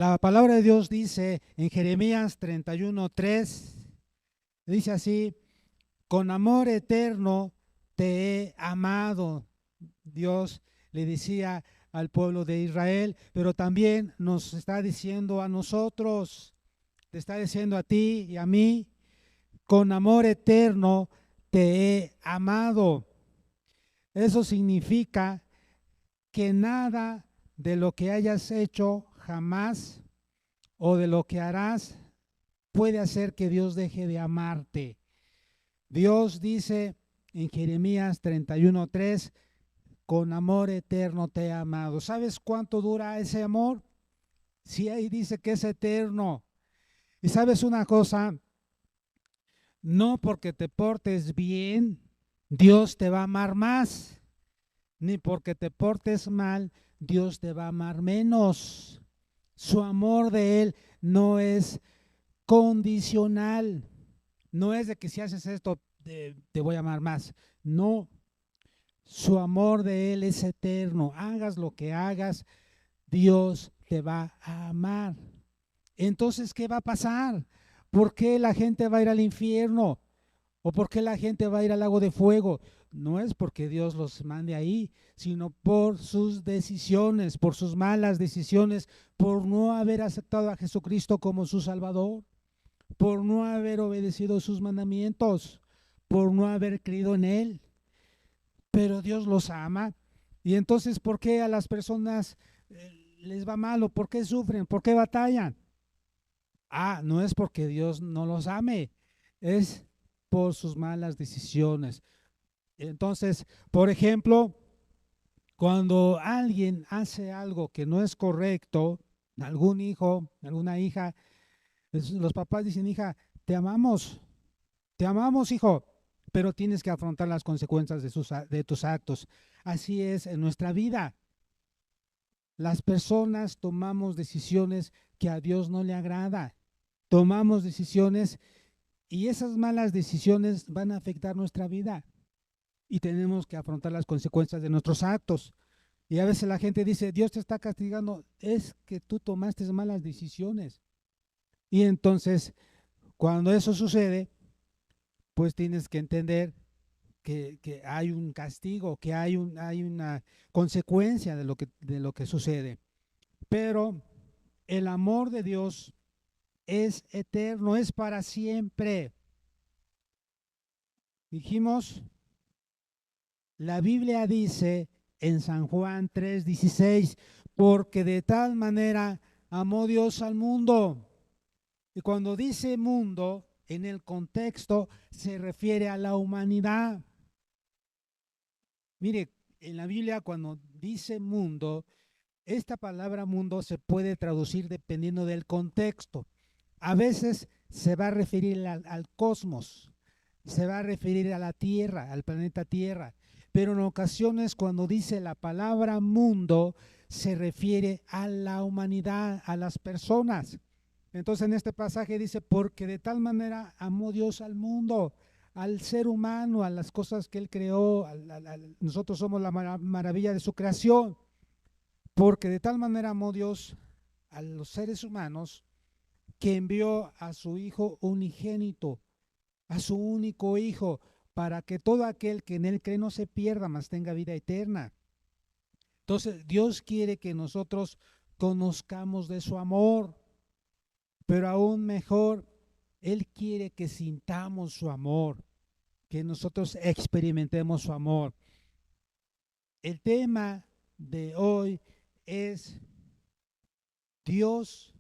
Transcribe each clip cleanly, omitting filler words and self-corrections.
La palabra de Dios dice en Jeremías 31:3, dice así: con amor eterno te he amado. Dios le decía al pueblo de Israel, pero también nos está diciendo a nosotros, te está diciendo a ti y a mí: con amor eterno te he amado. Eso significa que nada de lo que hayas hecho jamás o de lo que harás puede hacer que Dios deje de amarte. Dios dice en Jeremías 31:3: con amor eterno te he amado. ¿Sabes cuánto dura ese amor? Si ahí dice que es eterno. Y sabes una cosa, no porque te portes bien, Dios te va a amar más, ni porque te portes mal, Dios te va a amar menos. Su amor de Él no es condicional. No es de que si haces esto te voy a amar más. No, su amor de Él es eterno. Hagas lo que hagas, Dios te va a amar. Entonces, ¿qué va a pasar? ¿Por qué la gente va a ir al infierno? ¿O por qué la gente va a ir al lago de fuego? No es porque Dios los mande ahí, sino por sus decisiones, por sus malas decisiones, por no haber aceptado a Jesucristo como su Salvador, por no haber obedecido sus mandamientos, por no haber creído en Él. Pero Dios los ama. Y entonces, ¿por qué a las personas les va mal? ¿O por qué sufren? ¿Por qué batallan? Ah, no es porque Dios no los ame, es por sus malas decisiones. Entonces, por ejemplo, cuando alguien hace algo que no es correcto, algún hijo, alguna hija, los papás dicen: hija, te amamos, hijo, pero tienes que afrontar las consecuencias de tus actos. Así es en nuestra vida. Las personas tomamos decisiones que a Dios no le agrada. Tomamos decisiones y esas malas decisiones van a afectar nuestra vida y tenemos que afrontar las consecuencias de nuestros actos. Y a veces la gente dice: Dios te está castigando. Es que tú tomaste malas decisiones. Y entonces, cuando eso sucede, pues tienes que entender que hay un castigo, que hay una consecuencia de lo que sucede. Pero el amor de Dios es eterno, es para siempre. Dijimos, la Biblia dice en San Juan 3:16: porque de tal manera amó Dios al mundo. Y cuando dice mundo, en el contexto se refiere a la humanidad. Mire, en la Biblia cuando dice mundo, esta palabra mundo se puede traducir dependiendo del contexto. A veces se va a referir al cosmos, se va a referir a la Tierra, al planeta Tierra, pero en ocasiones cuando dice la palabra mundo se refiere a la humanidad, a las personas. Entonces en este pasaje dice: porque de tal manera amó Dios al mundo, al ser humano, a las cosas que Él creó, nosotros somos la maravilla de su creación. Porque de tal manera amó Dios a los seres humanos que envió a su Hijo unigénito, a su único Hijo, para que todo aquel que en Él cree no se pierda, mas tenga vida eterna. Entonces Dios quiere que nosotros conozcamos de su amor, pero aún mejor, Él quiere que sintamos su amor, que nosotros experimentemos su amor. El tema de hoy es: Dios,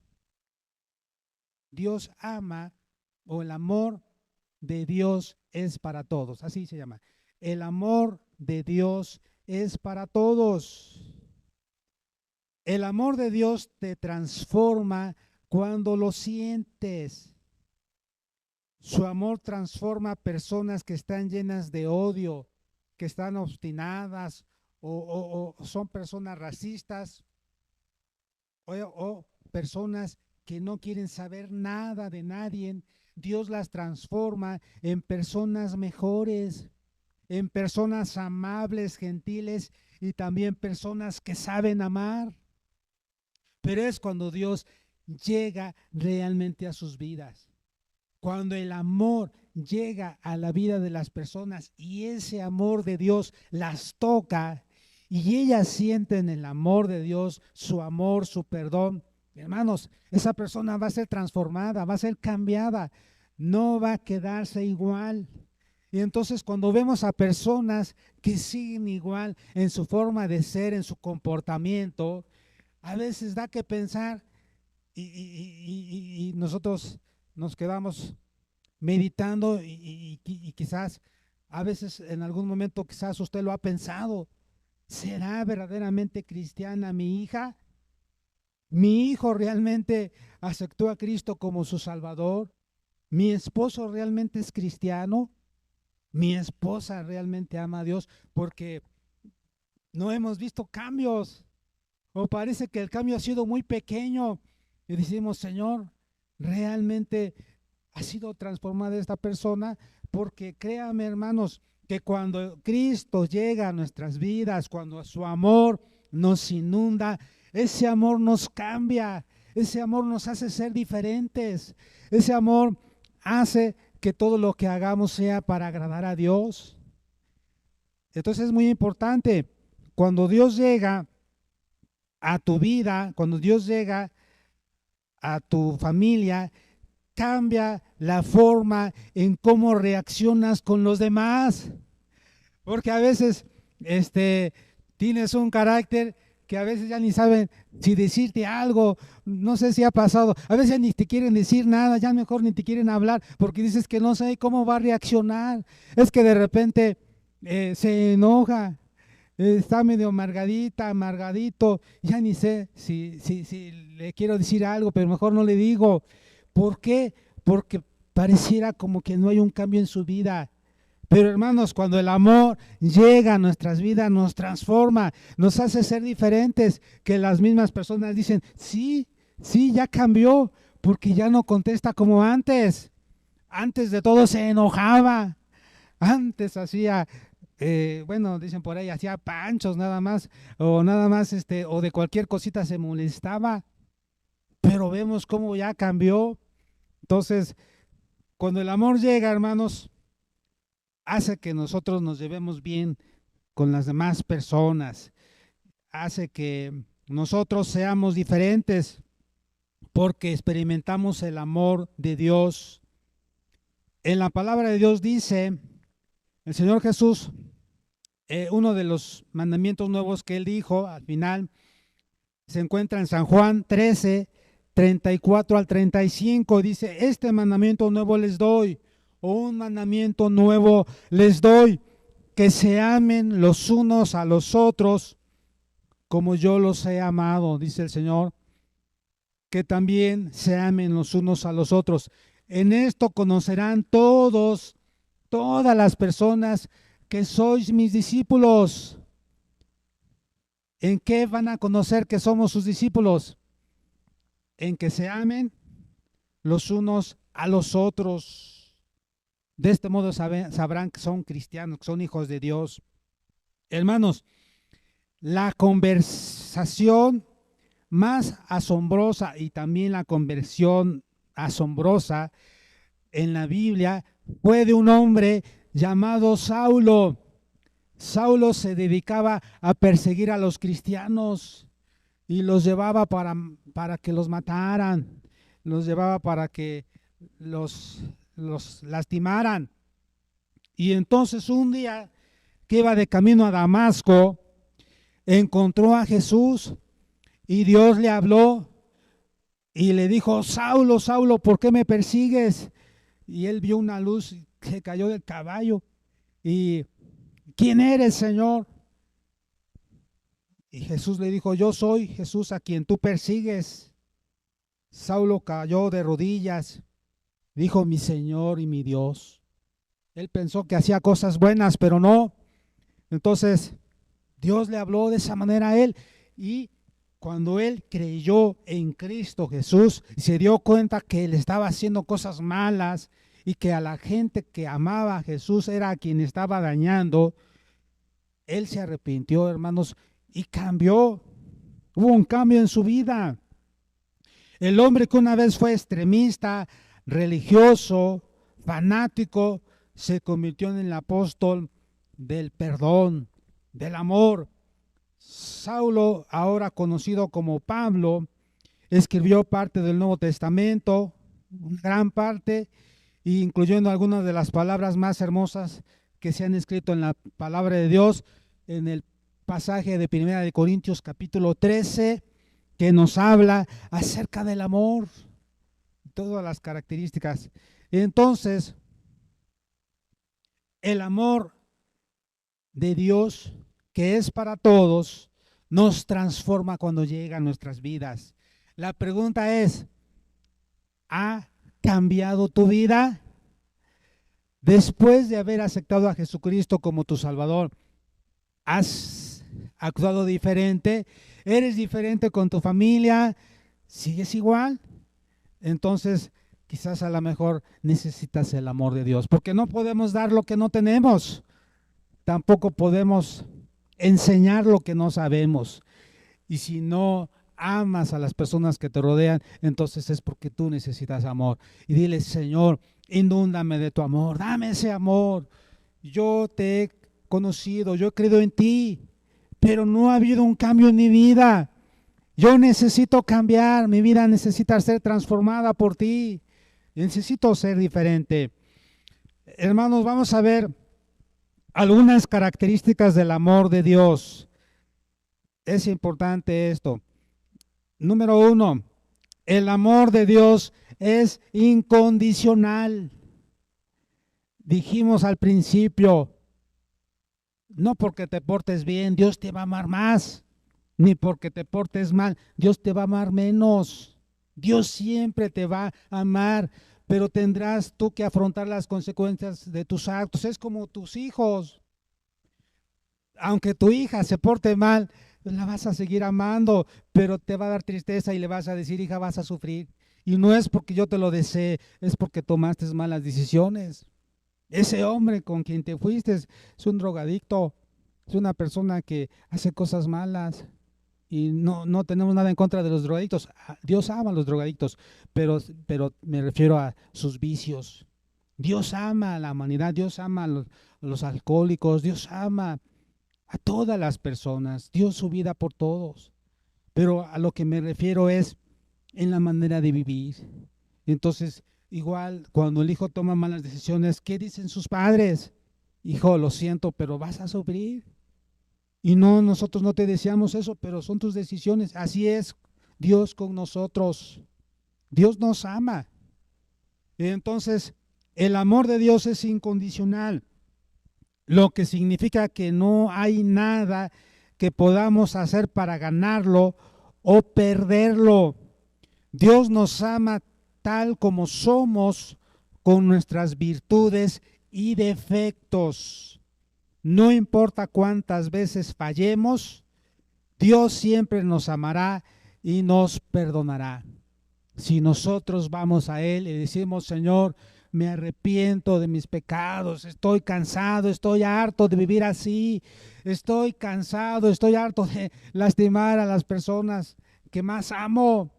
Dios ama, o el amor de Dios es para todos, así se llama. El amor de Dios es para todos. El amor de Dios te transforma cuando lo sientes. Su amor transforma personas que están llenas de odio, que están obstinadas o son personas racistas o personas que no quieren saber nada de nadie. Dios las transforma en personas mejores, en personas amables, gentiles y también personas que saben amar. Pero es cuando Dios llega realmente a sus vidas. Cuando el amor llega a la vida de las personas y ese amor de Dios las toca y ellas sienten el amor de Dios, su amor, su perdón, hermanos, esa persona va a ser transformada, va a ser cambiada, no va a quedarse igual. Y entonces cuando vemos a personas que siguen igual en su forma de ser, en su comportamiento, a veces da que pensar y nosotros nos quedamos meditando y quizás a veces en algún momento quizás usted lo ha pensado. ¿Será verdaderamente cristiana mi hija? ¿Mi hijo realmente aceptó a Cristo como su Salvador? ¿Mi esposo realmente es cristiano? ¿Mi esposa realmente ama a Dios? Porque no hemos visto cambios, o parece que el cambio ha sido muy pequeño. Y decimos, Señor, realmente ha sido transformada esta persona, porque créame, hermanos, que cuando Cristo llega a nuestras vidas, cuando su amor nos inunda, ese amor nos cambia, ese amor nos hace ser diferentes, ese amor hace que todo lo que hagamos sea para agradar a Dios. Entonces es muy importante, cuando Dios llega a tu vida, cuando Dios llega a tu familia, cambia la forma en cómo reaccionas con los demás. Porque a veces tienes un carácter que a veces ya ni saben si decirte algo, no sé si ha pasado, a veces ni te quieren decir nada, ya mejor ni te quieren hablar, porque dices que no sé cómo va a reaccionar. Es que de repente se enoja, está medio amargadita, amargadito, ya ni sé si le quiero decir algo, pero mejor no le digo. ¿Por qué? Porque pareciera como que no hay un cambio en su vida. Pero hermanos, cuando el amor llega a nuestras vidas, nos transforma, nos hace ser diferentes, que las mismas personas dicen, sí, sí, ya cambió, porque ya no contesta como antes. Antes de todo se enojaba, antes hacía, bueno, dicen por ahí, hacía panchos nada más, o nada más, o de cualquier cosita se molestaba, pero vemos cómo ya cambió. Entonces, cuando el amor llega, hermanos, hace que nosotros nos llevemos bien con las demás personas, hace que nosotros seamos diferentes porque experimentamos el amor de Dios. En la palabra de Dios dice el Señor Jesús, uno de los mandamientos nuevos que Él dijo al final, se encuentra en San Juan 13, 34 al 35, dice, este mandamiento nuevo les doy, o un mandamiento nuevo les doy, que se amen los unos a los otros como yo los he amado, dice el Señor, que también se amen los unos a los otros. En esto conocerán todas las personas que sois mis discípulos. ¿En qué van a conocer que somos sus discípulos? En que se amen los unos a los otros. De este modo sabrán que son cristianos, que son hijos de Dios. Hermanos, la conversación más asombrosa y también la conversión asombrosa en la Biblia fue de un hombre llamado Saulo. Saulo se dedicaba a perseguir a los cristianos y los llevaba para que los mataran, los llevaba para que los lastimaran. Y entonces un día que iba de camino a Damasco, encontró a Jesús y Dios le habló y le dijo, Saulo, Saulo, ¿por qué me persigues? Y él vio una luz que cayó del caballo y ¿quién eres, Señor? Y Jesús le dijo, yo soy Jesús a quien tú persigues. Saulo cayó de rodillas, dijo, mi Señor y mi Dios. Él pensó que hacía cosas buenas, pero no. Entonces Dios le habló de esa manera a él y cuando él creyó en Cristo Jesús y se dio cuenta que él estaba haciendo cosas malas y que a la gente que amaba a Jesús era a quien estaba dañando, él se arrepintió, hermanos, y cambió. Hubo un cambio en su vida. El hombre que una vez fue extremista, religioso, fanático, se convirtió en el apóstol del perdón, del amor. Saulo, ahora conocido como Pablo, escribió parte del Nuevo Testamento, una gran parte, incluyendo algunas de las palabras más hermosas que se han escrito en la palabra de Dios, en el pasaje de 1 de Corintios capítulo 13, que nos habla acerca del amor, todas las características. Entonces, el amor de Dios, que es para todos, nos transforma cuando llega a nuestras vidas. La pregunta es, ¿ha cambiado tu vida? Después de haber aceptado a Jesucristo como tu Salvador, ¿has actuado diferente? ¿Eres diferente con tu familia? ¿Sigues igual? Entonces, quizás a lo mejor necesitas el amor de Dios, porque no podemos dar lo que no tenemos. Tampoco podemos enseñar lo que no sabemos. Y si no amas a las personas que te rodean, entonces es porque tú necesitas amor. Y dile, Señor, inúndame de tu amor, dame ese amor. Yo te he conocido, yo he creído en ti, pero no ha habido un cambio en mi vida. Yo necesito cambiar, mi vida necesita ser transformada por ti. Necesito ser diferente. Hermanos, vamos a ver algunas características del amor de Dios. Es importante esto. Número 1, el amor de Dios es incondicional. Dijimos al principio, no porque te portes bien, Dios te va a amar más, ni porque te portes mal, Dios te va a amar menos. Dios siempre te va a amar, pero tendrás tú que afrontar las consecuencias de tus actos. Es como tus hijos. Aunque tu hija se porte mal, la vas a seguir amando, pero te va a dar tristeza y le vas a decir, hija, vas a sufrir. Y no es porque yo te lo desee, es porque tomaste malas decisiones. Ese hombre con quien te fuiste es un drogadicto, es una persona que hace cosas malas. Y no tenemos nada en contra de los drogadictos. Dios ama a los drogadictos, pero me refiero a sus vicios. Dios ama a la humanidad, Dios ama a los alcohólicos, Dios ama a todas las personas, dio su vida por todos. Pero a lo que me refiero es en la manera de vivir. Entonces, igual cuando el hijo toma malas decisiones, ¿qué dicen sus padres? Hijo, lo siento, pero vas a sufrir. Y no, nosotros no te deseamos eso, pero son tus decisiones. Así es Dios con nosotros. Dios nos ama. Entonces, el amor de Dios es incondicional, lo que significa que no hay nada que podamos hacer para ganarlo o perderlo. Dios nos ama tal como somos, con nuestras virtudes y defectos. No importa cuántas veces fallemos, Dios siempre nos amará y nos perdonará. Si nosotros vamos a Él y decimos, Señor, me arrepiento de mis pecados, estoy cansado, estoy harto de vivir así, estoy cansado, estoy harto de lastimar a las personas que más amo.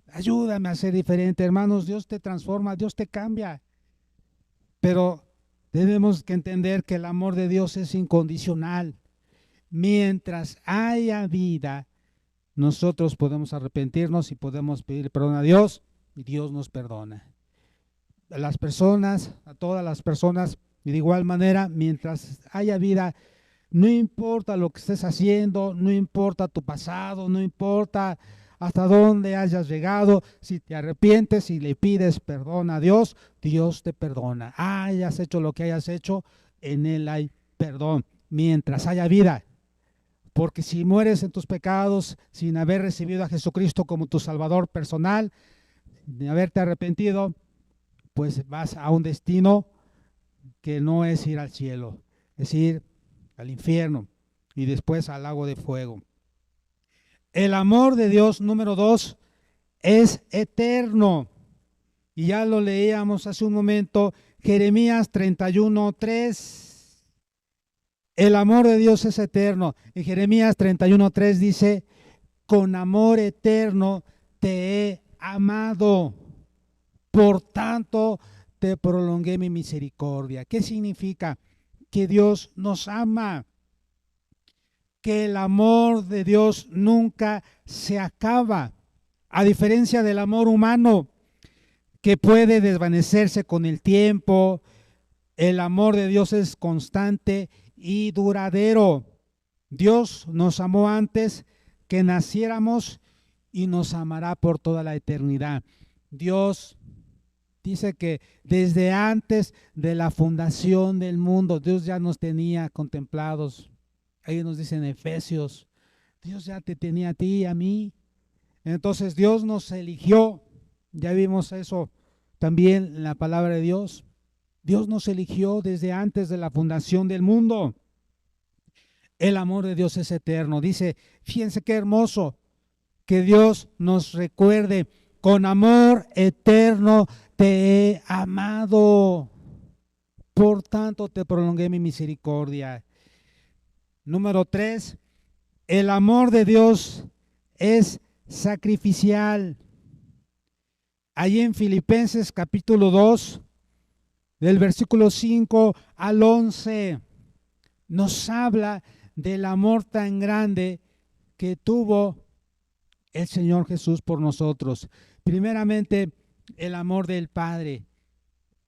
Ayúdame a ser diferente, hermanos. Dios te transforma, Dios te cambia. Pero tenemos que entender que el amor de Dios es incondicional. Mientras haya vida, nosotros podemos arrepentirnos y podemos pedir perdón a Dios y Dios nos perdona. A las personas, a todas las personas, y de igual manera, mientras haya vida, no importa lo que estés haciendo, no importa tu pasado, no importa hasta dónde hayas llegado, si te arrepientes y le pides perdón a Dios, Dios te perdona. Hayas hecho lo que hayas hecho, en Él hay perdón, mientras haya vida. Porque si mueres en tus pecados sin haber recibido a Jesucristo como tu Salvador personal, de haberte arrepentido, pues vas a un destino que no es ir al cielo, es ir al infierno y después al lago de fuego. El amor de Dios, número 2, es eterno. Y ya lo leíamos hace un momento, Jeremías 31:3. El amor de Dios es eterno. En Jeremías 31:3 dice, con amor eterno te he amado, por tanto te prolongué mi misericordia. ¿Qué significa? Que Dios nos ama, que el amor de Dios nunca se acaba, a diferencia del amor humano, que puede desvanecerse con el tiempo. El amor de Dios es constante y duradero. Dios nos amó antes que naciéramos y nos amará por toda la eternidad. Dios dice que desde antes de la fundación del mundo, Dios ya nos tenía contemplados. Ahí nos dice en Efesios, Dios ya te tenía a ti y a mí. Entonces Dios nos eligió. Ya vimos eso también en la palabra de Dios. Dios nos eligió desde antes de la fundación del mundo. El amor de Dios es eterno. Dice, fíjense qué hermoso que Dios nos recuerde, con amor eterno te he amado, por tanto te prolongué mi misericordia. Número 3, el amor de Dios es sacrificial. Allí en Filipenses capítulo 2, del versículo 5 al 11, nos habla del amor tan grande que tuvo el Señor Jesús por nosotros. Primeramente, el amor del Padre.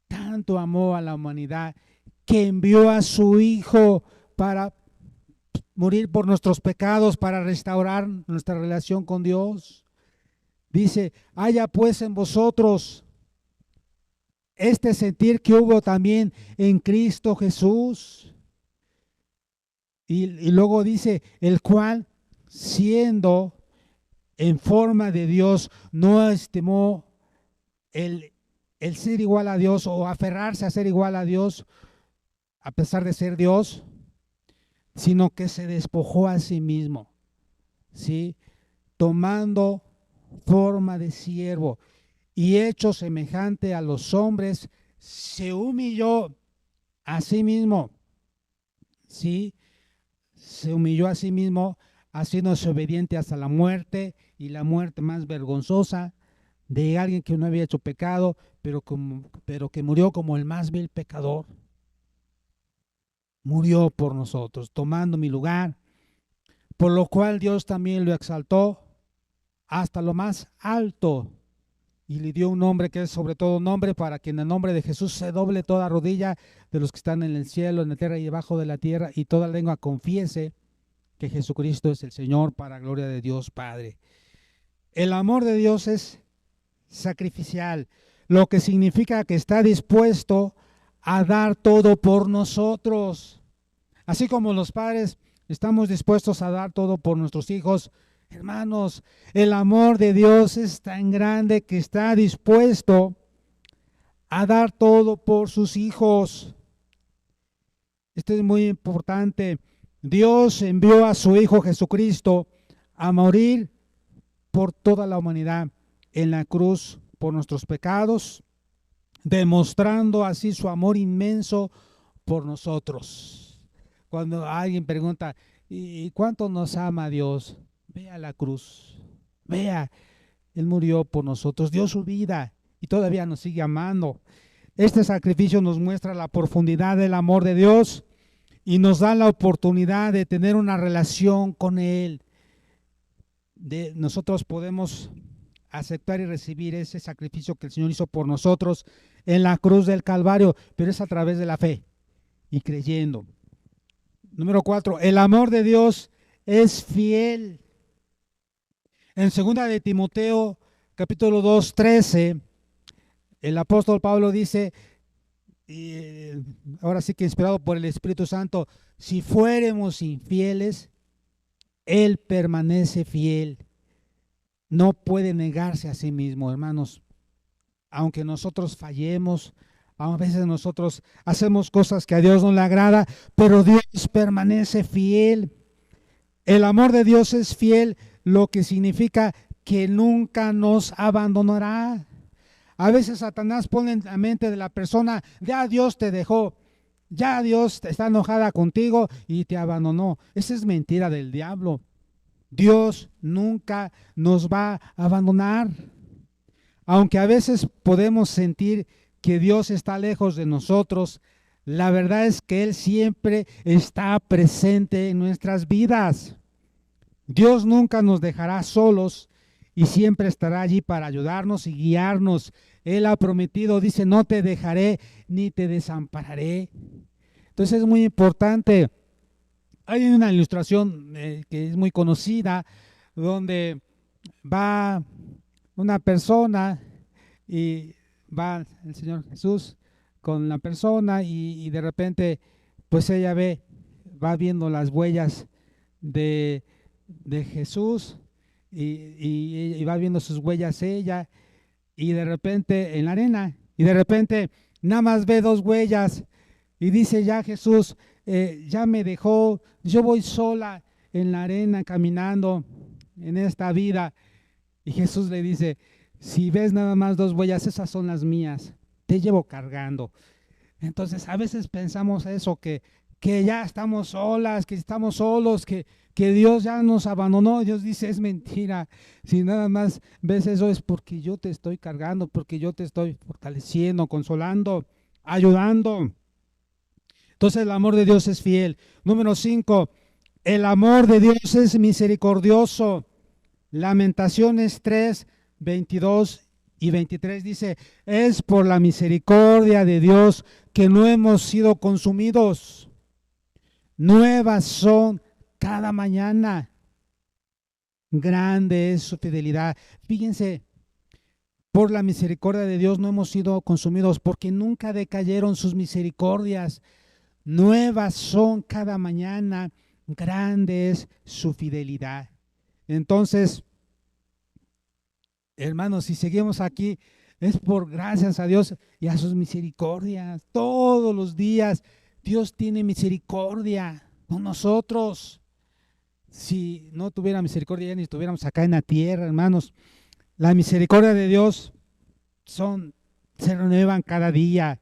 Tanto amó a la humanidad que envió a su Hijo para morir por nuestros pecados, para restaurar nuestra relación con Dios. Dice, haya pues en vosotros este sentir que hubo también en Cristo Jesús. Y luego dice, el cual, siendo en forma de Dios, no estimó el ser igual a Dios o aferrarse a ser igual a Dios, a pesar de ser Dios, sino que se despojó a sí mismo, ¿sí? Tomando forma de siervo y hecho semejante a los hombres, se humilló a sí mismo, ¿sí? Se humilló a sí mismo, haciéndose obediente hasta la muerte, y la muerte más vergonzosa de alguien que no había hecho pecado, pero que murió como el más vil pecador. Murió por nosotros, tomando mi lugar, por lo cual Dios también lo exaltó hasta lo más alto y le dio un nombre que es sobre todo nombre, para que en el nombre de Jesús se doble toda rodilla de los que están en el cielo, en la tierra y debajo de la tierra, y toda lengua confiese que Jesucristo es el Señor, para gloria de Dios Padre. El amor de Dios es sacrificial, lo que significa que está dispuesto a dar todo por nosotros. Así como los padres estamos dispuestos a dar todo por nuestros hijos, hermanos, el amor de Dios es tan grande que está dispuesto a dar todo por sus hijos. Esto es muy importante. Dios envió a su Hijo Jesucristo a morir por toda la humanidad en la cruz por nuestros pecados, demostrando así su amor inmenso por nosotros. Cuando alguien pregunta, ¿y cuánto nos ama Dios? Vea la cruz, vea, Él murió por nosotros, dio su vida y todavía nos sigue amando. Este sacrificio nos muestra la profundidad del amor de Dios y nos da la oportunidad de tener una relación con Él. Nosotros podemos aceptar y recibir ese sacrificio que el Señor hizo por nosotros en la cruz del Calvario, pero es a través de la fe y creyendo. Número 4, el amor de Dios es fiel. En 2 de Timoteo, capítulo 2, 13, el apóstol Pablo dice, ahora sí que inspirado por el Espíritu Santo, si fuéramos infieles, Él permanece fiel. No puede negarse a sí mismo, hermanos. Aunque nosotros fallemos, a veces nosotros hacemos cosas que a Dios no le agrada, pero Dios permanece fiel. El amor de Dios es fiel, lo que significa que nunca nos abandonará. A veces Satanás pone en la mente de la persona, ya Dios te dejó, ya Dios está enojada contigo y te abandonó. Esa es mentira del diablo. Dios nunca nos va a abandonar. Aunque a veces podemos sentir que Dios está lejos de nosotros, la verdad es que Él siempre está presente en nuestras vidas. Dios nunca nos dejará solos y siempre estará allí para ayudarnos y guiarnos. Él ha prometido, dice, no te dejaré ni te desampararé. Entonces es muy importante. Hay una ilustración que es muy conocida, donde va una persona y va el Señor Jesús con la persona y de repente pues ella va viendo las huellas de, de Jesús y va viendo sus huellas ella y de repente en la arena y de repente nada más ve dos huellas y dice ya Jesús, ya me dejó, yo voy sola en la arena caminando en esta vida. Y Jesús le dice, si ves nada más dos huellas, esas son las mías, te llevo cargando. Entonces a veces pensamos eso, que ya estamos solas, que estamos solos, que Dios ya nos abandonó. Dios dice, es mentira. Si nada más ves eso es porque yo te estoy cargando, porque yo te estoy fortaleciendo, consolando, ayudando. Entonces el amor de Dios es fiel. Número 5, el amor de Dios es misericordioso. Lamentaciones 3, 22 y 23 dice, es por la misericordia de Dios que no hemos sido consumidos. Nuevas son cada mañana. Grande es su fidelidad. Fíjense, por la misericordia de Dios no hemos sido consumidos porque nunca decayeron sus misericordias. Nuevas son cada mañana. Grande es su fidelidad. Entonces, hermanos, si seguimos aquí, es por gracias a Dios y a sus misericordias. Todos los días Dios tiene misericordia con nosotros. Si no tuviera misericordia, ya ni estuviéramos acá en la tierra, hermanos. La misericordia de Dios se renuevan cada día.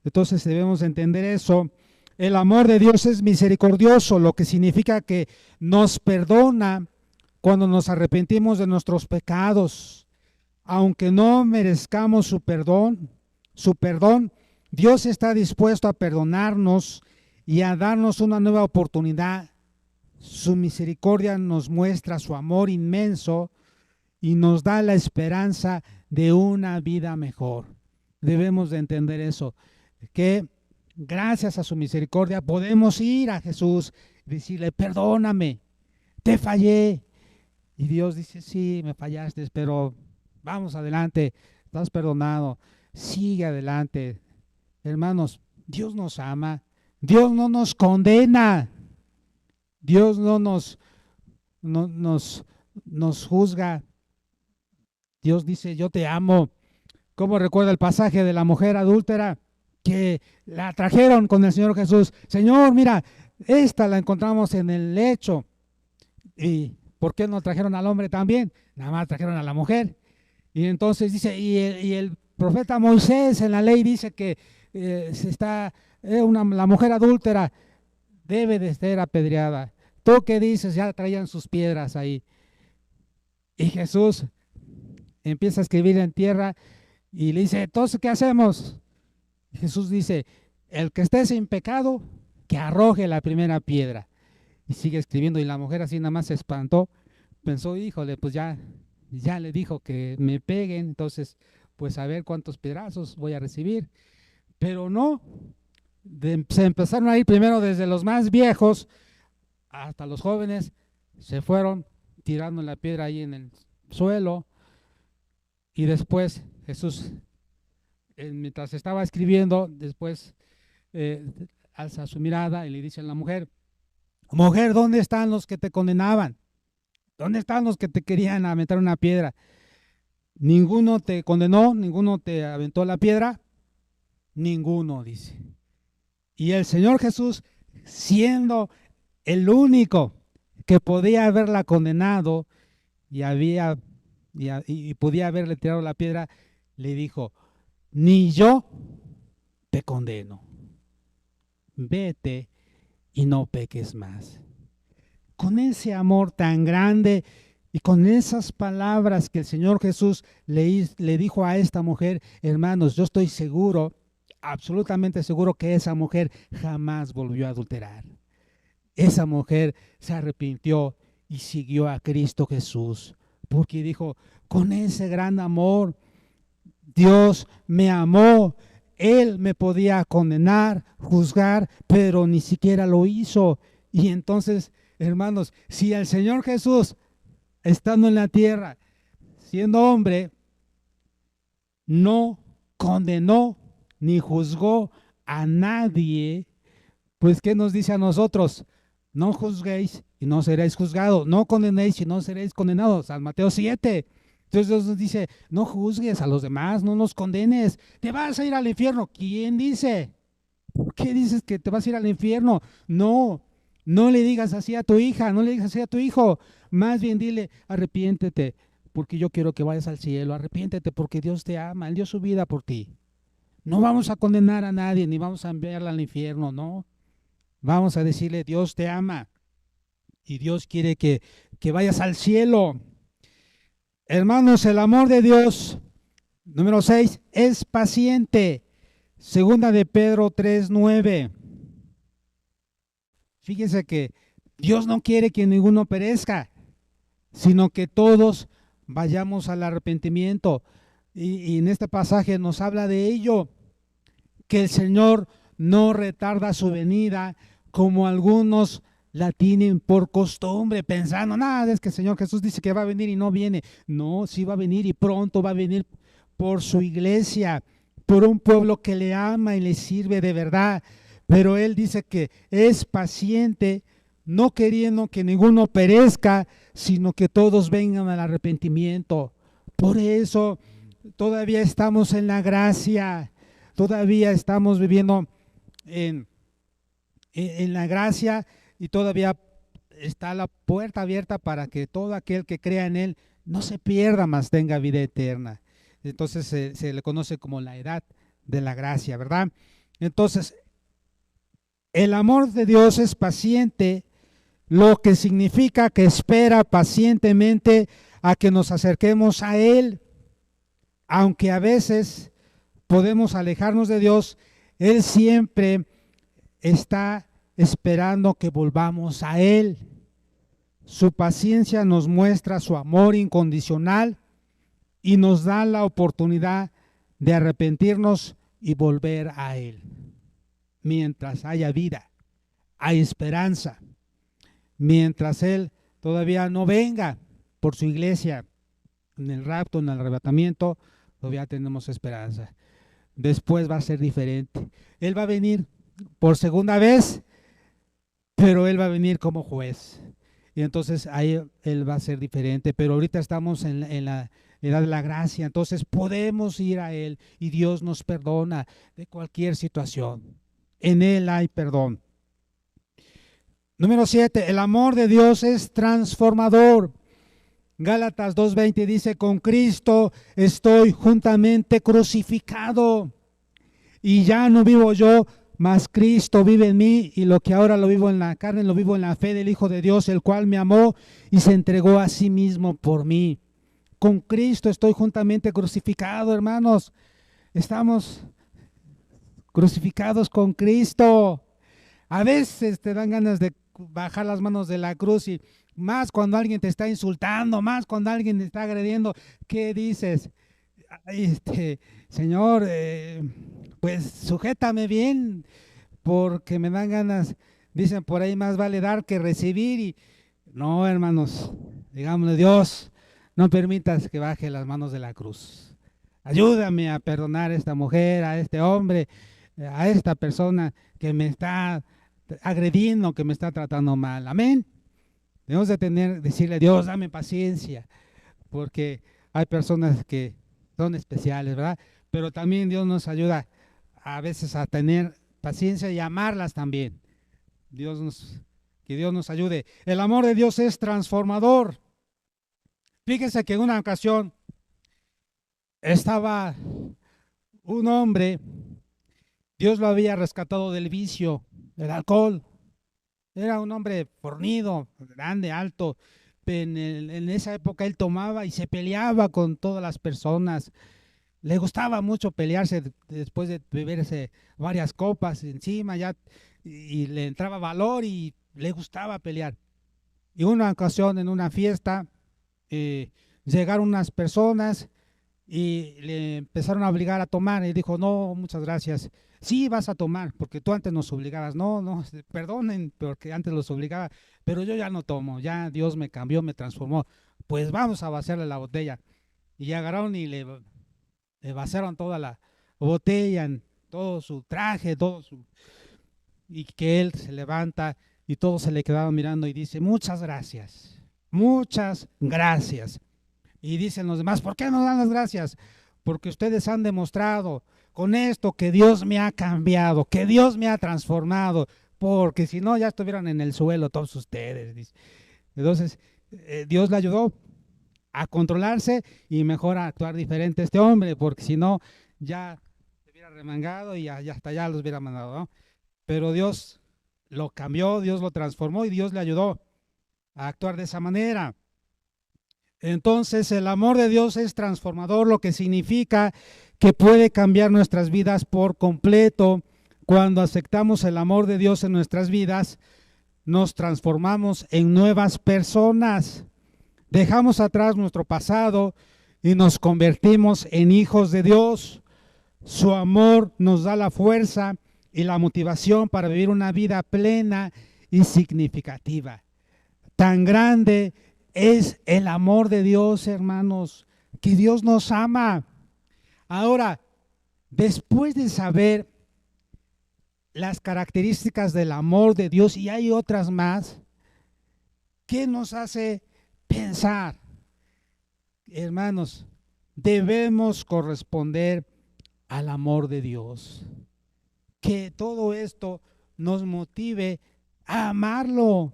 Entonces debemos entender eso. El amor de Dios es misericordioso, lo que significa que nos perdona cuando nos arrepentimos de nuestros pecados. Aunque no merezcamos su perdón, Dios está dispuesto a perdonarnos y a darnos una nueva oportunidad. Su misericordia nos muestra su amor inmenso y nos da la esperanza de una vida mejor. Debemos de entender eso, que gracias a su misericordia podemos ir a Jesús y decirle, perdóname, te fallé. Y Dios dice, sí, me fallaste, pero vamos adelante, estás perdonado, sigue adelante. Hermanos, Dios nos ama, Dios no nos condena, Dios no nos juzga. Dios dice, yo te amo. ¿Cómo recuerda el pasaje de la mujer adúltera que la trajeron con el Señor Jesús? Señor, mira, esta la encontramos en el lecho. ¿Y por qué no trajeron al hombre también? Nada más trajeron a la mujer. Y entonces dice, y el profeta Moisés en la ley dice que la mujer adúltera debe de ser apedreada. ¿Tú qué dices? Ya traían sus piedras ahí. Y Jesús empieza a escribir en tierra y le dice, entonces, ¿qué hacemos? Y Jesús dice, el que esté sin pecado, que arroje la primera piedra. Y sigue escribiendo y la mujer así nada más se espantó. Pensó, híjole, pues ya le dijo que me peguen, entonces pues a ver cuántos piedrazos voy a recibir. Pero no, se empezaron a ir primero desde los más viejos hasta los jóvenes, se fueron tirando la piedra ahí en el suelo y después Jesús, mientras estaba escribiendo, después alza su mirada y le dice a la mujer, mujer, ¿dónde están los que te condenaban? ¿Dónde están los que te querían aventar una piedra? ¿Ninguno te condenó? ¿Ninguno te aventó la piedra? Ninguno, dice. Y el Señor Jesús, siendo el único que podía haberla condenado y podía haberle tirado la piedra, le dijo, ni yo te condeno. Vete y no peques más. Con ese amor tan grande Y con esas palabras que el Señor Jesús le dijo a esta mujer, hermanos, yo estoy seguro, absolutamente seguro que esa mujer jamás volvió a adulterar. Esa mujer se arrepintió y siguió a Cristo Jesús, porque dijo, con ese gran amor, Dios me amó. Él me podía condenar, juzgar, pero ni siquiera lo hizo. Y entonces, hermanos, si el Señor Jesús, estando en la tierra, siendo hombre, no condenó ni juzgó a nadie, pues ¿qué nos dice a nosotros? No juzguéis y no seréis juzgados, no condenéis y no seréis condenados. San Mateo 7. Entonces Dios nos dice, no juzgues a los demás, no los condenes, te vas a ir al infierno. ¿Quién dice? ¿Por qué dices que te vas a ir al infierno? No, no le digas así a tu hija, no le digas así a tu hijo. Más bien dile, arrepiéntete, porque yo quiero que vayas al cielo. Arrepiéntete porque Dios te ama, Él dio su vida por ti. No vamos a condenar a nadie, ni vamos a enviarla al infierno, no. Vamos a decirle, Dios te ama y Dios quiere que vayas al cielo. Hermanos, el amor de Dios, número 6, es paciente. Segunda de Pedro 3:9. Fíjense que Dios no quiere que ninguno perezca, sino que todos vayamos al arrepentimiento. Y en este pasaje nos habla de ello, que el Señor no retarda su venida como algunos la tienen por costumbre, pensando, nada, es que el Señor Jesús dice que va a venir y no viene. No, sí va a venir y pronto va a venir por su iglesia, por un pueblo que le ama y le sirve de verdad. Pero Él dice que es paciente, no queriendo que ninguno perezca, sino que todos vengan al arrepentimiento. Por eso todavía estamos en la gracia, todavía estamos viviendo en la gracia y todavía está la puerta abierta para que todo aquel que crea en Él no se pierda, mas tenga vida eterna. Entonces se le conoce como la edad de la gracia, ¿verdad? Entonces, el amor de Dios es paciente, lo que significa que espera pacientemente a que nos acerquemos a Él. Aunque a veces podemos alejarnos de Dios, Él siempre está esperando que volvamos a Él. Su paciencia nos muestra su amor incondicional y nos da la oportunidad de arrepentirnos y volver a Él. Mientras haya vida, hay esperanza. Mientras Él todavía no venga por su iglesia, en el rapto, en el arrebatamiento, todavía tenemos esperanza. Después va a ser diferente. Él va a venir por segunda vez, pero Él va a venir como juez. Y entonces ahí Él va a ser diferente. Pero ahorita estamos en la edad de la gracia, entonces podemos ir a Él y Dios nos perdona de cualquier situación. En Él hay perdón. Número 7, el amor de Dios es transformador. Gálatas 2:20 dice, con Cristo estoy juntamente crucificado y ya no vivo yo, mas Cristo vive en mí, y lo que ahora lo vivo en la carne, lo vivo en la fe del Hijo de Dios, el cual me amó y se entregó a sí mismo por mí. Con Cristo estoy juntamente crucificado, hermanos. Estamos crucificados con Cristo. A veces te dan ganas de bajar las manos de la cruz, y más cuando alguien te está insultando, más cuando alguien te está agrediendo. ¿Qué dices? Señor, pues sujétame bien, porque me dan ganas. Dicen por ahí, más vale dar que recibir. Y no, hermanos, digámosle, Dios, no permitas que baje las manos de la cruz. Ayúdame a perdonar a esta mujer, a este hombre, a esta persona que me está agrediendo, que me está tratando mal. Amén. Debemos de decirle a Dios, dame paciencia, porque hay personas que son especiales, ¿verdad? Pero también Dios nos ayuda a veces a tener paciencia y amarlas también. Que Dios nos ayude. El amor de Dios es transformador. Fíjense que en una ocasión estaba un hombre, Dios lo había rescatado del vicio, del alcohol. Era un hombre fornido, grande, alto, en esa época él tomaba y se peleaba con todas las personas. Le gustaba mucho pelearse después de beberse varias copas encima ya y le entraba valor y le gustaba pelear. Y una ocasión en una fiesta eh, llegaron unas personas y le empezaron a obligar a tomar y dijo, no, muchas gracias. Sí, vas a tomar, porque tú antes nos obligabas. No, no, perdonen, porque antes los obligaba, pero yo ya no tomo, ya Dios me cambió, me transformó. Pues vamos a vaciarle la botella. Y agarraron y le vaciaron toda la botella, en todo su traje, y que él se levanta y todos se le quedaban mirando y dice, muchas gracias, muchas gracias. Y dicen los demás, ¿por qué no dan las gracias? Porque ustedes han demostrado con esto que Dios me ha cambiado, que Dios me ha transformado, porque si no ya estuvieran en el suelo todos ustedes. Entonces, Dios le ayudó a controlarse y mejor a actuar diferente a este hombre, porque si no, ya se hubiera remangado y ya hasta allá los hubiera mandado, ¿no? Pero Dios lo cambió, Dios lo transformó y Dios le ayudó a actuar de esa manera. Entonces el amor de Dios es transformador, lo que significa que puede cambiar nuestras vidas por completo. Cuando aceptamos el amor de Dios en nuestras vidas, nos transformamos en nuevas personas. Dejamos atrás nuestro pasado y nos convertimos en hijos de Dios. Su amor nos da la fuerza y la motivación para vivir una vida plena y significativa. Tan grande es el amor de Dios, hermanos, que Dios nos ama. Ahora, después de saber las características del amor de Dios, y hay otras más, ¿qué nos hace pensar? Hermanos, debemos corresponder al amor de Dios. Que todo esto nos motive a amarlo.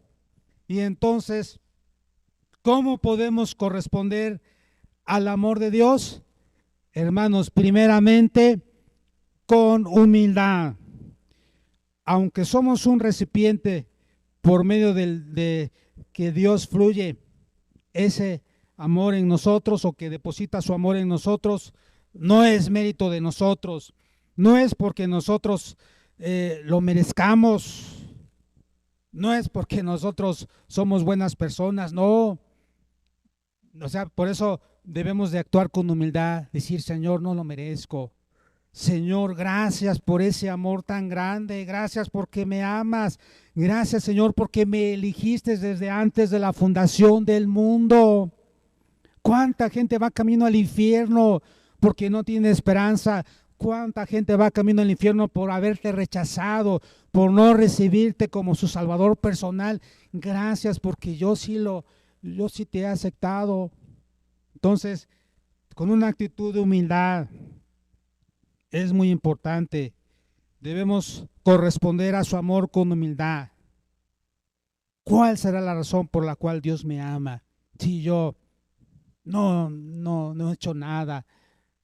Y entonces, ¿cómo podemos corresponder al amor de Dios? Hermanos, primeramente, con humildad. Aunque somos un recipiente por medio de que Dios fluye ese amor en nosotros o que deposita su amor en nosotros, no es mérito de nosotros, no es porque nosotros lo merezcamos, no es porque nosotros somos buenas personas, no. O sea, por eso debemos de actuar con humildad, decir, Señor, no lo merezco. Señor, gracias por ese amor tan grande, gracias porque me amas, gracias Señor porque me elegiste desde antes de la fundación del mundo. ¿Cuánta gente va camino al infierno porque no tiene esperanza? ¿Cuánta gente va camino al infierno por haberte rechazado, por no recibirte como su salvador personal? Gracias porque yo sí te he aceptado. Entonces, con una actitud de humildad es muy importante. Debemos corresponder a su amor con humildad. ¿Cuál será la razón por la cual Dios me ama? Si yo no he hecho nada,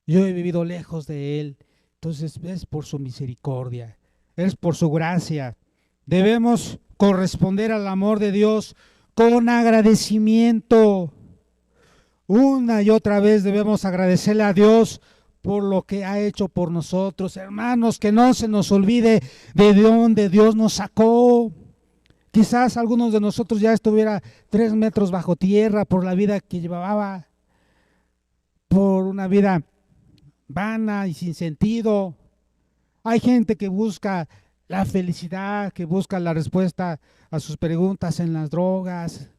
yo he vivido lejos de Él, entonces es por su misericordia, es por su gracia. Debemos corresponder al amor de Dios con agradecimiento. Una y otra vez debemos agradecerle a Dios por lo que ha hecho por nosotros. Hermanos, que no se nos olvide de dónde Dios nos sacó. Quizás algunos de nosotros ya estuviera 3 metros bajo tierra por la vida que llevaba, por una vida vana y sin sentido. Hay gente que busca la felicidad, que busca la respuesta a sus preguntas en las drogas,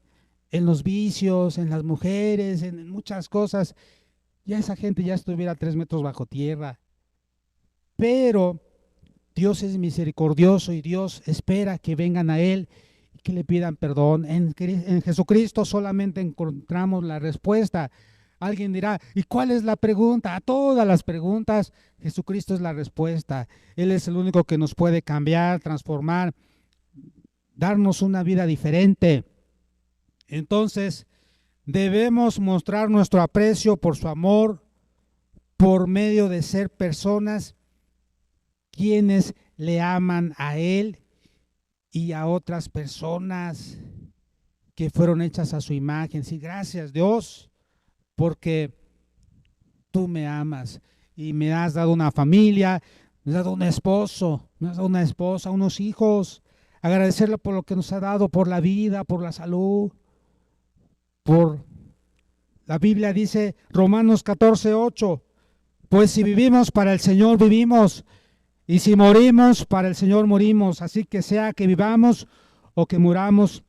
en los vicios, en las mujeres, en muchas cosas. Ya esa gente ya estuviera 3 metros bajo tierra. Pero Dios es misericordioso y Dios espera que vengan a Él y que le pidan perdón. En Jesucristo solamente encontramos la respuesta. Alguien dirá, ¿y cuál es la pregunta? A todas las preguntas, Jesucristo es la respuesta. Él es el único que nos puede cambiar, transformar, darnos una vida diferente. Entonces, debemos mostrar nuestro aprecio por su amor por medio de ser personas quienes le aman a Él y a otras personas. que fueron hechas a su imagen. Sí, gracias Dios, porque tú me amas y me has dado una familia, me has dado un esposo, me has dado una esposa, unos hijos. Agradecerle por lo que nos ha dado, por la vida, por la salud, por la Biblia dice, Romanos 14:8, pues si vivimos para el Señor vivimos, y si morimos para el Señor morimos, así que sea que vivamos o que muramos,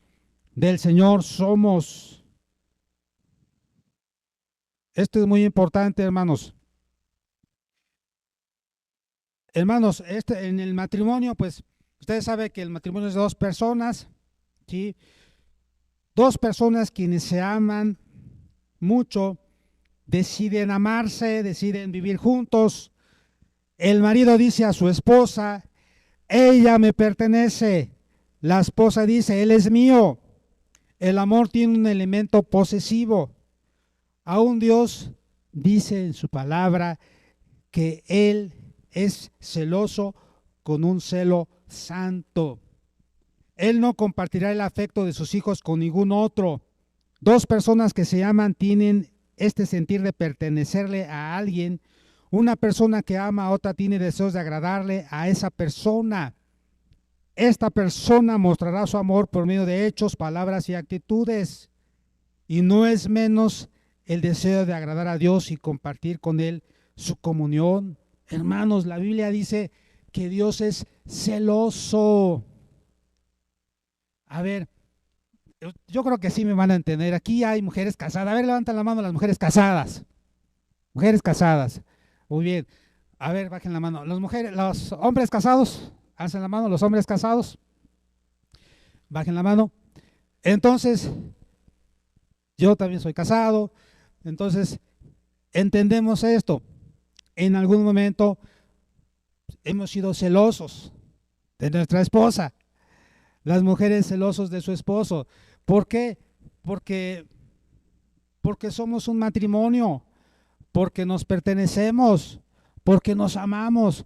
del Señor somos. Esto es muy importante, hermanos. Hermanos, en el matrimonio, pues ustedes saben que el matrimonio es de dos personas, ¿sí? Dos personas quienes se aman mucho, deciden amarse, deciden vivir juntos. El marido dice a su esposa, ella me pertenece. La esposa dice, él es mío. El amor tiene un elemento posesivo. Aún Dios dice en su palabra que Él es celoso con un celo santo. Él no compartirá el afecto de sus hijos con ningún otro. Dos personas que se aman tienen este sentir de pertenecerle a alguien. Una persona que ama a otra tiene deseos de agradarle a esa persona. Esta persona mostrará su amor por medio de hechos, palabras y actitudes. Y no es menos el deseo de agradar a Dios y compartir con Él su comunión. Hermanos, la Biblia dice que Dios es celoso. A ver, yo creo que sí me van a entender. Aquí hay mujeres casadas. A ver, levanten la mano las mujeres casadas. Mujeres casadas. Muy bien. A ver, bajen la mano. Los hombres casados, alcen la mano. Los hombres casados, bajen la mano. Entonces, yo también soy casado. Entonces, entendemos esto. En algún momento hemos sido celosos de nuestra esposa. Las mujeres celosos de su esposo. ¿Por qué? Porque somos un matrimonio, porque nos pertenecemos, porque nos amamos.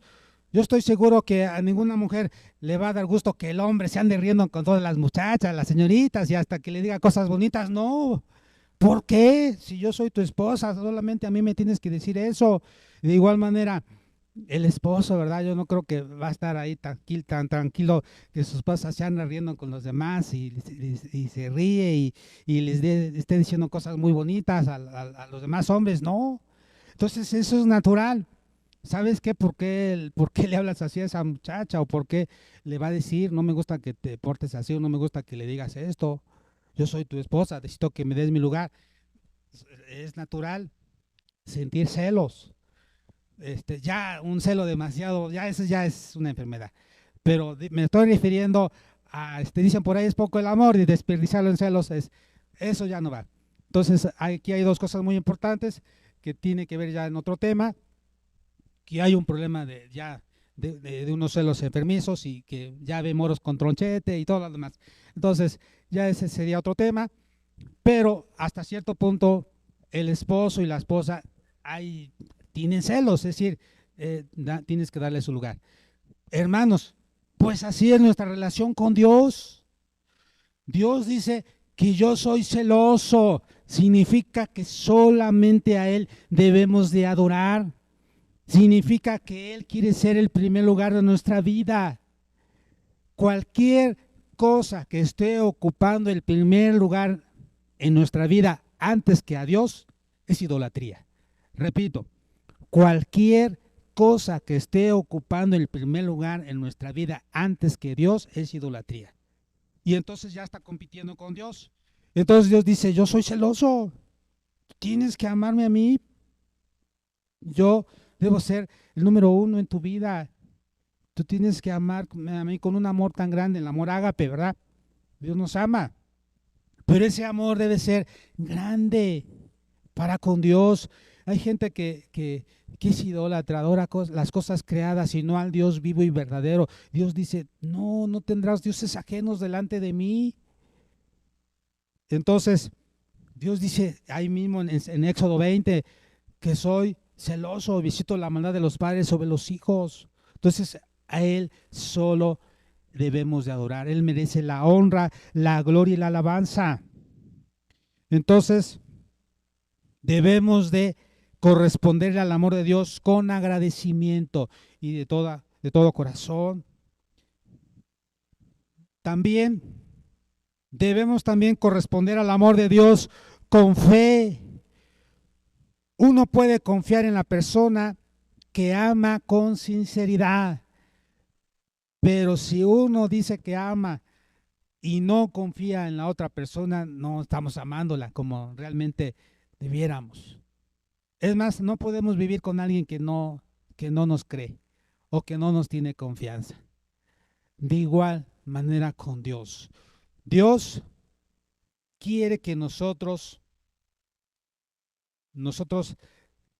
Yo estoy seguro que a ninguna mujer le va a dar gusto que el hombre se ande riendo con todas las muchachas, las señoritas, y hasta que le diga cosas bonitas. No. ¿Por qué? Si yo soy tu esposa, solamente a mí me tienes que decir eso. De igual manera, el esposo, ¿verdad? Yo no creo que va a estar ahí tan tranquilo que sus esposas se andan riendo con los demás y se ríe y esté diciendo cosas muy bonitas a los demás hombres. No. Entonces eso es natural. ¿Sabes qué? ¿Por qué le hablas así a esa muchacha? ¿O por qué le va a decir, no me gusta que te portes así o no me gusta que le digas esto? Yo soy tu esposa, necesito que me des mi lugar. Es natural sentir celos. Ya un celo demasiado, eso ya es una enfermedad. Pero me estoy refiriendo a, dicen por ahí es poco el amor y desperdiciarlo en celos, eso ya no va. Entonces aquí hay dos cosas muy importantes que tiene que ver ya en otro tema, que hay un problema de unos celos enfermizos y que ya ve moros con tronchete y todo lo demás. Entonces ya ese sería otro tema, pero hasta cierto punto el esposo y la esposa tienen celos, es decir, tienes que darle su lugar. Hermanos, pues así es nuestra relación con Dios. Dios dice que yo soy celoso, significa que solamente a Él debemos de adorar, significa que Él quiere ser el primer lugar de nuestra vida. Cualquier cosa que esté ocupando el primer lugar en nuestra vida antes que a Dios es idolatría. Repito, cualquier cosa que esté ocupando el primer lugar en nuestra vida antes que Dios es idolatría. Y entonces ya está compitiendo con Dios. Entonces Dios dice, yo soy celoso, tienes que amarme a mí. Yo debo ser el número uno en tu vida. Tú tienes que amarme a mí con un amor tan grande, el amor ágape, ¿verdad? Dios nos ama. Pero ese amor debe ser grande para con Dios. Hay gente que es idólatra, adora las cosas creadas y no al Dios vivo y verdadero. Dios dice, no tendrás dioses ajenos delante de mí. Entonces, Dios dice ahí mismo en Éxodo 20 que soy celoso, visito la maldad de los padres sobre los hijos. Entonces, a Él solo debemos de adorar. Él merece la honra, la gloria y la alabanza. Entonces, debemos de corresponder al amor de Dios con agradecimiento y de todo corazón. También debemos también corresponder al amor de Dios con fe. Uno puede confiar en la persona que ama con sinceridad, pero si uno dice que ama y no confía en la otra persona, no estamos amándola como realmente debiéramos. Es más, no podemos vivir con alguien que no nos cree o que no nos tiene confianza. De igual manera con Dios. Dios quiere que nosotros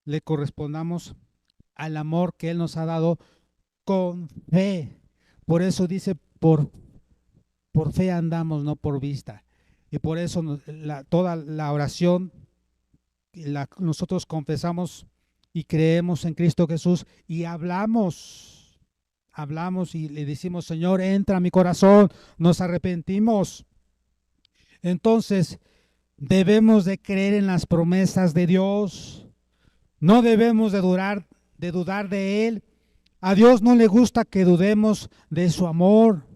le correspondamos al amor que Él nos ha dado con fe. Por eso dice, por fe andamos, no por vista. Y por eso toda la oración, nosotros confesamos y creemos en Cristo Jesús y hablamos y le decimos, Señor, entra a mi corazón, nos arrepentimos. Entonces, debemos de creer en las promesas de Dios. No debemos de dudar de Él. A Dios no le gusta que dudemos de su amor,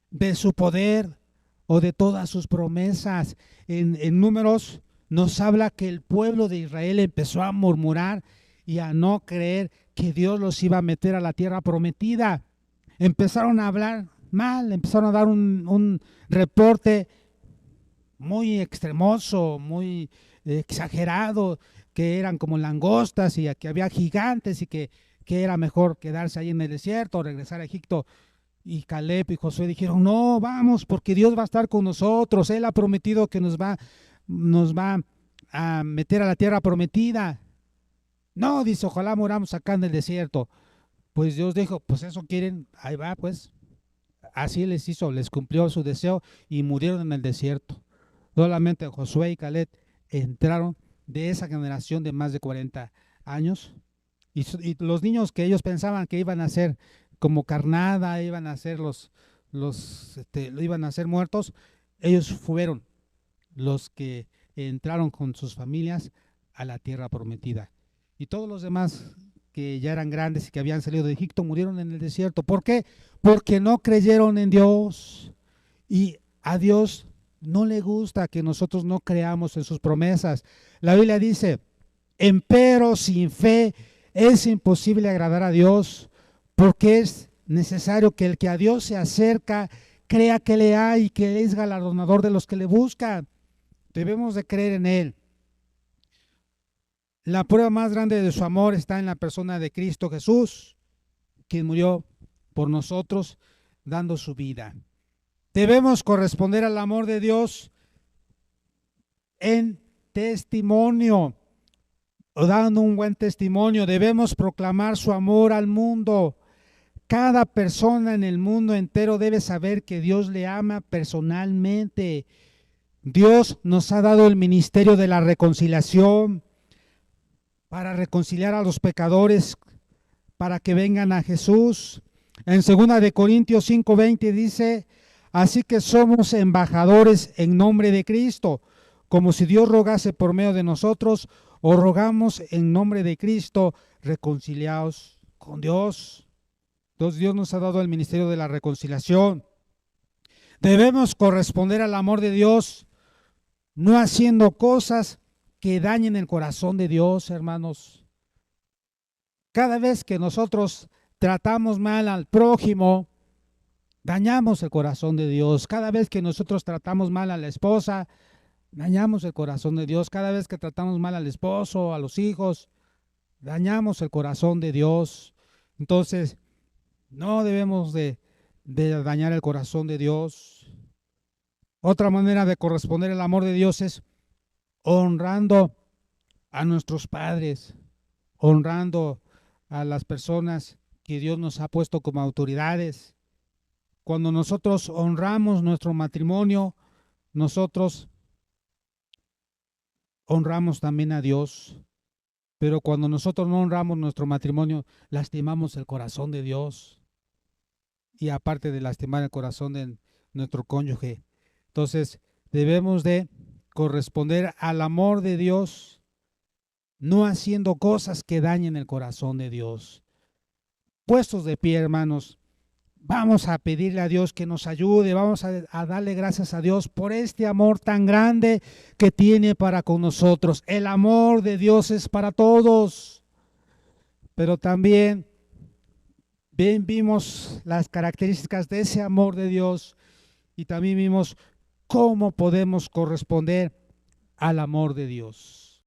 de su poder o de todas sus promesas. En Números nos habla que el pueblo de Israel empezó a murmurar y a no creer que Dios los iba a meter a la tierra prometida. Empezaron a hablar mal, empezaron a dar un reporte muy extremoso, muy exagerado, que eran como langostas y que había gigantes y que era mejor quedarse ahí en el desierto o regresar a Egipto. Y Caleb y Josué dijeron, no, vamos, porque Dios va a estar con nosotros. Él ha prometido que nos va a meter a la tierra prometida. No, dice, ojalá moramos acá en el desierto. Pues Dios dijo, pues eso quieren, ahí va, pues. Así les hizo, les cumplió su deseo y murieron en el desierto. Solamente Josué y Caleb entraron de esa generación de más de 40 años. Y los niños que ellos pensaban que iban a ser como carnada, iban a ser iban a ser muertos, ellos fueron los que entraron con sus familias a la tierra prometida. Y todos los demás que ya eran grandes y que habían salido de Egipto murieron en el desierto. ¿Por qué? Porque no creyeron en Dios. Y a Dios no le gusta que nosotros no creamos en sus promesas. La Biblia dice, empero sin fe es imposible agradar a Dios, porque es necesario que el que a Dios se acerca crea que le hay y que Él es galardonador de los que le buscan. Debemos de creer en Él. La prueba más grande de su amor está en la persona de Cristo Jesús, quien murió por nosotros dando su vida. Debemos corresponder al amor de Dios en testimonio, o dando un buen testimonio. Debemos proclamar su amor al mundo. Cada persona en el mundo entero debe saber que Dios le ama personalmente. Dios nos ha dado el ministerio de la reconciliación para reconciliar a los pecadores, para que vengan a Jesús. En 2 de Corintios 5:20 dice, así que somos embajadores en nombre de Cristo, como si Dios rogase por medio de nosotros, o rogamos en nombre de Cristo, reconciliados con Dios. Entonces Dios nos ha dado el ministerio de la reconciliación. Debemos corresponder al amor de Dios, no haciendo cosas que dañen el corazón de Dios, hermanos. Cada vez que nosotros tratamos mal al prójimo, dañamos el corazón de Dios. Cada vez que nosotros tratamos mal a la esposa, dañamos el corazón de Dios. Cada vez que tratamos mal al esposo, a los hijos, dañamos el corazón de Dios. Entonces, no debemos de dañar el corazón de Dios. Otra manera de corresponder al amor de Dios es honrando a nuestros padres, honrando a las personas que Dios nos ha puesto como autoridades. Cuando nosotros honramos nuestro matrimonio, nosotros honramos también a Dios. Pero cuando nosotros no honramos nuestro matrimonio, lastimamos el corazón de Dios. Y aparte de lastimar el corazón de nuestro cónyuge. Entonces, debemos de corresponder al amor de Dios, no haciendo cosas que dañen el corazón de Dios. Puestos de pie, hermanos, vamos a pedirle a Dios que nos ayude, vamos a darle gracias a Dios por este amor tan grande que tiene para con nosotros. El amor de Dios es para todos, pero también vimos las características de ese amor de Dios y también vimos cómo podemos corresponder al amor de Dios.